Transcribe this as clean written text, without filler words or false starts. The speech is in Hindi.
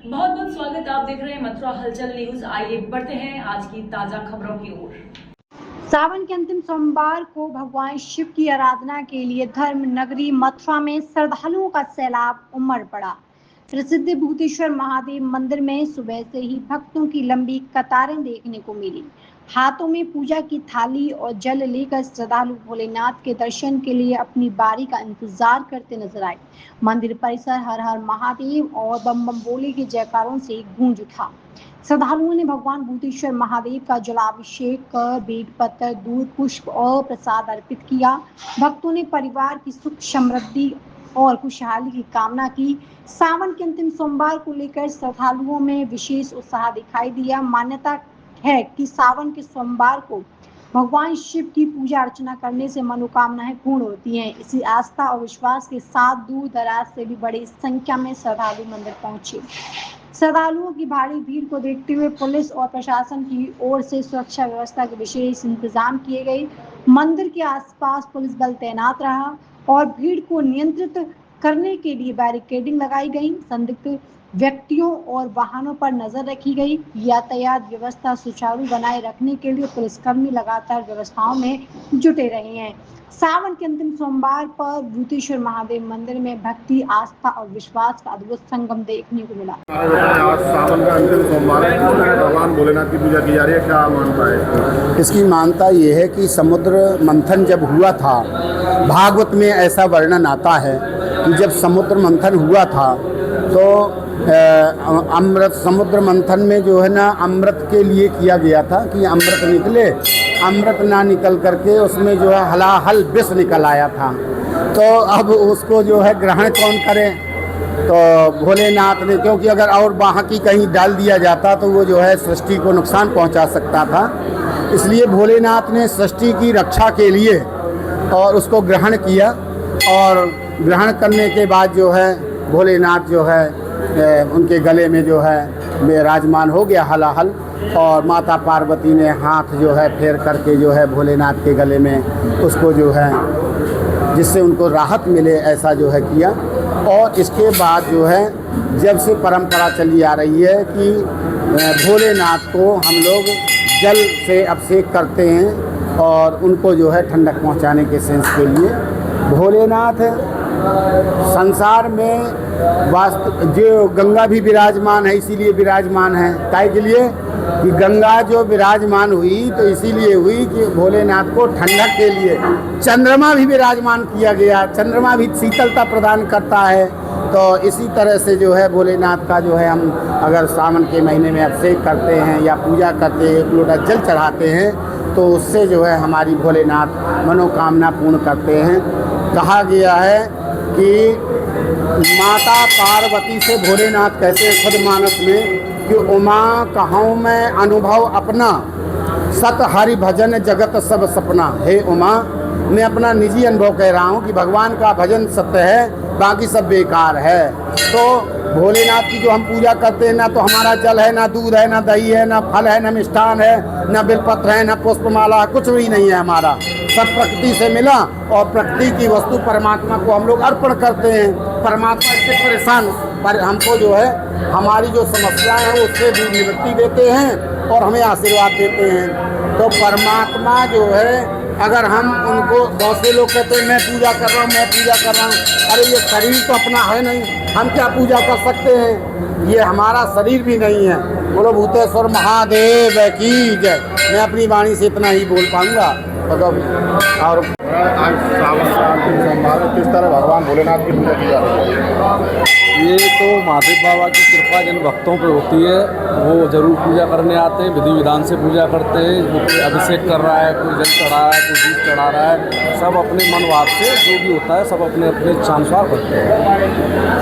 बहुत बहुत स्वागत। आप देख रहे हैं मथुरा हलचल न्यूज। आइए बढ़ते हैं आज की ताजा खबरों की ओर। सावन के अंतिम सोमवार को भगवान शिव की आराधना के लिए धर्म नगरी मथुरा में श्रद्धालुओं का सैलाब उमड़ पड़ा। प्रसिद्ध भूतेश्वर महादेव मंदिर में सुबह से ही भक्तों की लंबी कतारें देखने को मिली। हाथों में पूजा की थाली और जल लेकर श्रद्धालु भोलेनाथ के दर्शन के लिए अपनी बारी का इंतजार करते नजर आए। मंदिर परिसर हर हर महादेव और बम बम बोले के जयकारों से गूंज उठा। श्रद्धालुओं ने भगवान भूतेश्वर महादेव का जलाभिषेक कर बेलपत्र, दूध, पुष्प और प्रसाद अर्पित किया। भक्तों ने परिवार की सुख समृद्धि और खुशहाली की कामना की। सावन के अंतिम सोमवार को लेकर श्रद्धालुओं में विशेष उत्साह दिखाई दिया। मान्यता है कि सावन के सोमवार को भगवान शिव की पूजा अर्चना करने से मनोकामनाएं पूर्ण होती हैं। इसी आस्था और विश्वास के साथ दूर दराज से भी बड़ी संख्या में श्रद्धालु मंदिर पहुंचे। श्रद्धालुओं की भारी भीड़ को देखते हुए पुलिस और प्रशासन की ओर से सुरक्षा व्यवस्था के विशेष इंतजाम किए गए। मंदिर के आसपास पुलिस बल तैनात रहा और भीड़ को नियंत्रित करने के लिए बैरिकेडिंग लगाई गई। संदिग्ध व्यक्तियों और वाहनों पर नजर रखी गई। यातायात व्यवस्था सुचारू बनाए रखने के लिए पुलिसकर्मी लगातार व्यवस्थाओं में जुटे रहे हैं। सावन के अंतिम सोमवार पर भूतेश्वर महादेव मंदिर में भक्ति, आस्था और विश्वास का अद्भुत संगम देखने को मिला। आज सावन का अंतिम सोमवार है, भगवान भोलेनाथ की पूजा की जा रही है, क्या मानता है? इसकी मानता ये है कि समुद्र मंथन जब हुआ था, भागवत में ऐसा वर्णन आता है कि जब समुद्र मंथन हुआ था तो अमृत, समुद्र मंथन में जो है ना अमृत के लिए किया गया था कि अमृत निकले, अमृत ना निकल करके उसमें जो है हलाहल विष निकल आया था। तो अब उसको जो है ग्रहण कौन करे? तो भोलेनाथ ने, क्योंकि अगर और बाकी कहीं डाल दिया जाता तो वो जो है सृष्टि को नुकसान पहुंचा सकता था। इसलिए भोलेनाथ ने सृष्टि की रक्षा के लिए और उसको ग्रहण किया, और ग्रहण करने के बाद जो है भोलेनाथ जो है उनके गले में जो है विराजमान हो गया हलाहल, और माता पार्वती ने हाथ जो है फेर करके जो है भोलेनाथ के गले में उसको जो है, जिससे उनको राहत मिले, ऐसा जो है किया। और इसके बाद जो है जब से परंपरा चली आ रही है कि भोलेनाथ को हम लोग जल से अभिषेक करते हैं और उनको जो है ठंडक पहुंचाने के सेंस के लिए भोलेनाथ संसार में वास्तव जो गंगा भी विराजमान है, इसीलिए विराजमान है। काय के लिए कि गंगा जो विराजमान हुई तो इसीलिए हुई कि भोलेनाथ को ठंडक के लिए चंद्रमा भी विराजमान किया गया। चंद्रमा भी शीतलता प्रदान करता है। तो इसी तरह से जो है भोलेनाथ का जो है हम अगर सावन के महीने में अभिषेक करते हैं या पूजा करते हैं, एक लोटा जल चढ़ाते हैं, तो उससे जो है हमारी भोलेनाथ मनोकामना पूर्ण करते हैं। कहा गया है कि माता पार्वती से भोलेनाथ कहते हैं खुद मानस में कि उमा कहूँ मैं अनुभव अपना, सत हरि भजन जगत सब सपना। हे उमा, मैं अपना निजी अनुभव कह रहा हूँ कि भगवान का भजन सत्य है, बाकी सब बेकार है। तो भोलेनाथ की जो हम पूजा करते हैं, ना तो हमारा जल है, ना दूध है, ना दही है, ना फल है, ना मिष्ठान है, ना बिलपत्र है, ना पुष्पमाला है, कुछ भी नहीं है हमारा। सब प्रकृति से मिला और प्रकृति की वस्तु परमात्मा को हम लोग अर्पण करते हैं। परमात्मा इससे परेशान, पर हमको जो है हमारी जो समस्याएं हैं उससे भी निवृत्ति देते हैं और हमें आशीर्वाद देते हैं। तो परमात्मा जो है, अगर हम उनको, बहुत से लोग कहते हैं मैं पूजा कर रहा हूँ, मैं पूजा कर रहा हूँ। अरे ये शरीर तो अपना है नहीं, हम क्या पूजा कर सकते हैं? ये हमारा शरीर भी नहीं है। बोलो भूतेश्वर महादेव की जय। मैं अपनी वाणी से इतना ही बोल पाऊँगा। और आज सावन का अंतिम सोमवार है, किस तरह भगवान भोलेनाथ की पूजा की जा रही है? ये तो महादेव बाबा की कृपा जिन भक्तों पर होती है वो ज़रूर पूजा करने आते हैं, विधि विधान से पूजा करते हैं। कोई अभिषेक कर रहा है, कोई जल चढ़ा रहा है, कोई दूध चढ़ा रहा है, सब अपने मन भाव से जो भी होता है सब अपने अपने इच्छानुसार करते हैं।